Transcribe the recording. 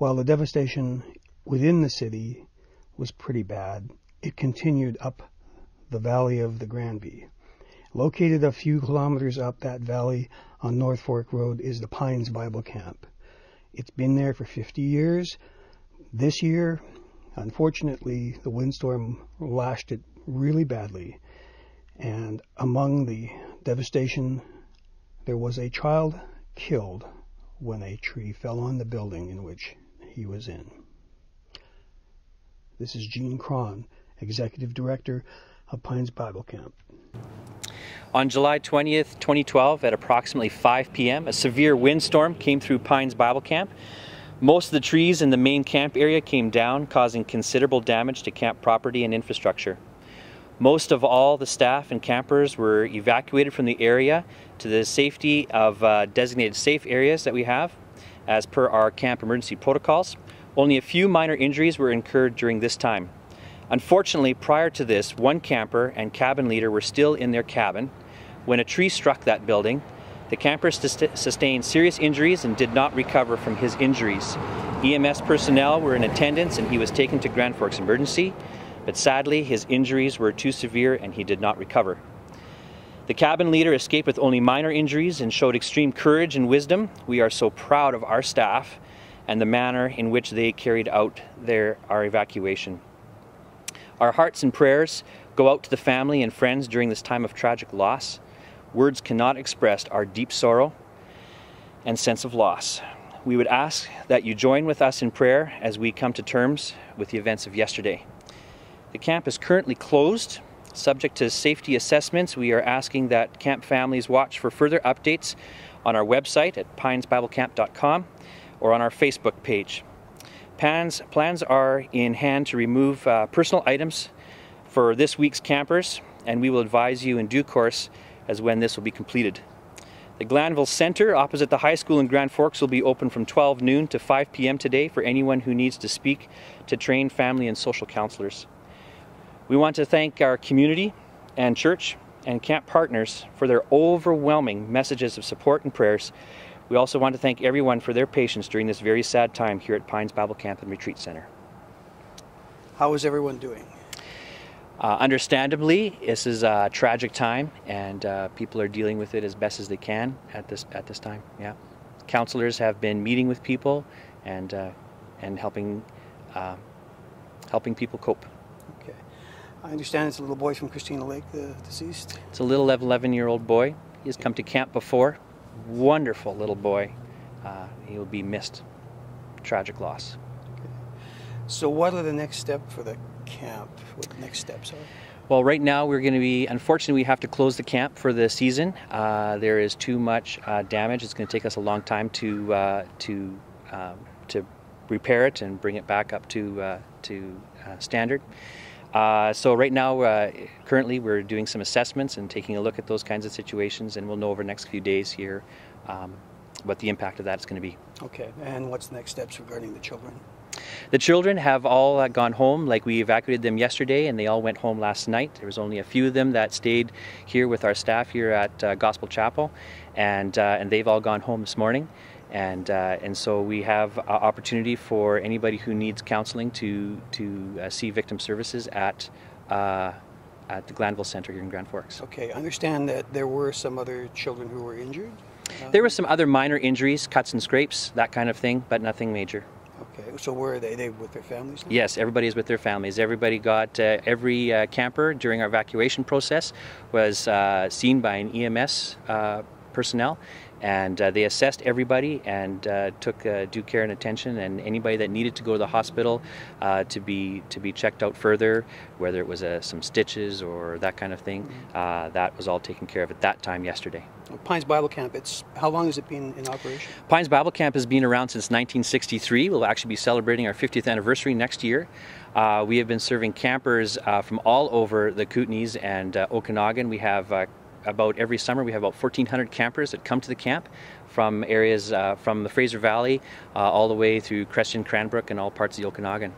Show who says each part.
Speaker 1: While the devastation within the city was pretty bad, it continued up the valley of the Granby. Located a few kilometers up that valley on North Fork Road is the Pines Bible Camp. It's been there for 50 years. This year, unfortunately, the windstorm lashed it really badly. And among the devastation, there was a child killed when a tree fell on the building in which he was in. This is Gene Krahn, Executive Director of Pines Bible Camp.
Speaker 2: On July 20th, 2012, at approximately 5 p.m., a severe windstorm came through Pines Bible Camp. Most of the trees in the main camp area came down, causing considerable damage to camp property and infrastructure. Most of all the staff and campers were evacuated from the area to the safety of designated safe areas that we have, as per our camp emergency protocols. Only a few minor injuries were incurred during this time. Unfortunately, prior to this, one camper and cabin leader were still in their cabin when a tree struck that building. The camper sustained serious injuries and did not recover from his injuries. EMS personnel were in attendance and he was taken to Grand Forks Emergency, but sadly his injuries were too severe and he did not recover. The cabin leader escaped with only minor injuries and showed extreme courage and wisdom. We are so proud of our staff and the manner in which they carried out our evacuation. Our hearts and prayers go out to the family and friends during this time of tragic loss. Words cannot express our deep sorrow and sense of loss. We would ask that you join with us in prayer as we come to terms with the events of yesterday. The camp is currently closed. Subject to safety assessments, we are asking that camp families watch for further updates on our website at pinesbiblecamp.com or on our Facebook page. Plans are in hand to remove personal items for this week's campers, and we will advise you in due course as when this will be completed. The Glanville Center opposite the high school in Grand Forks will be open from 12 noon to 5 p.m. today for anyone who needs to speak to trained family and social counselors. We want to thank our community and church and camp partners for their overwhelming messages of support and prayers. We also want to thank everyone for their patience during this very sad time here at Pines Bible Camp and Retreat Center.
Speaker 1: How is everyone doing?
Speaker 2: Understandably, this is a tragic time, and people are dealing with it as best as they can at this time. Yeah, counselors have been meeting with people and helping people cope.
Speaker 1: Okay, I understand it's a little boy from Christina Lake, the deceased.
Speaker 2: It's a little 11-year-old boy. He has come to camp before. Wonderful little boy. He will be missed. Tragic loss.
Speaker 1: Okay. So what are the next steps for the camp? What the next steps are?
Speaker 2: Well, right now we're going to be, unfortunately, we have to close the camp for the season. There is too much damage. It's going to take us a long time to repair it and bring it back up to standard. So right now, currently, we're doing some assessments and taking a look at those kinds of situations, and we'll know over the next few days here what the impact of that is going to be.
Speaker 1: Okay, and what's the next steps regarding the children?
Speaker 2: The children have all gone home. Like, we evacuated them yesterday, and they all went home last night. There was only a few of them that stayed here with our staff here at Gospel Chapel, and they've all gone home this morning. And so we have opportunity for anybody who needs counseling to see victim services at the Glanville Center here in Grand Forks.
Speaker 1: Okay, I understand that there were some other children who were injured?
Speaker 2: There were some other minor injuries, cuts and scrapes, that kind of thing, but nothing major.
Speaker 1: Okay, so where are they? Are they with their families now?
Speaker 2: Yes, everybody is with their families. Everybody got, every camper during our evacuation process was seen by an EMS personnel, and they assessed everybody and took due care and attention, and anybody that needed to go to the hospital to be checked out further, whether it was some stitches or that kind of thing, that was all taken care of at that time yesterday.
Speaker 1: Pines Bible Camp, how long has it been in operation?
Speaker 2: Pines Bible Camp has been around since 1963. We'll actually be celebrating our 50th anniversary next year. We have been serving campers from all over the Kootenays and Okanagan. We have about every summer we have about 1,400 campers that come to the camp from areas from the Fraser Valley all the way through Creston, Cranbrook, and all parts of the Okanagan.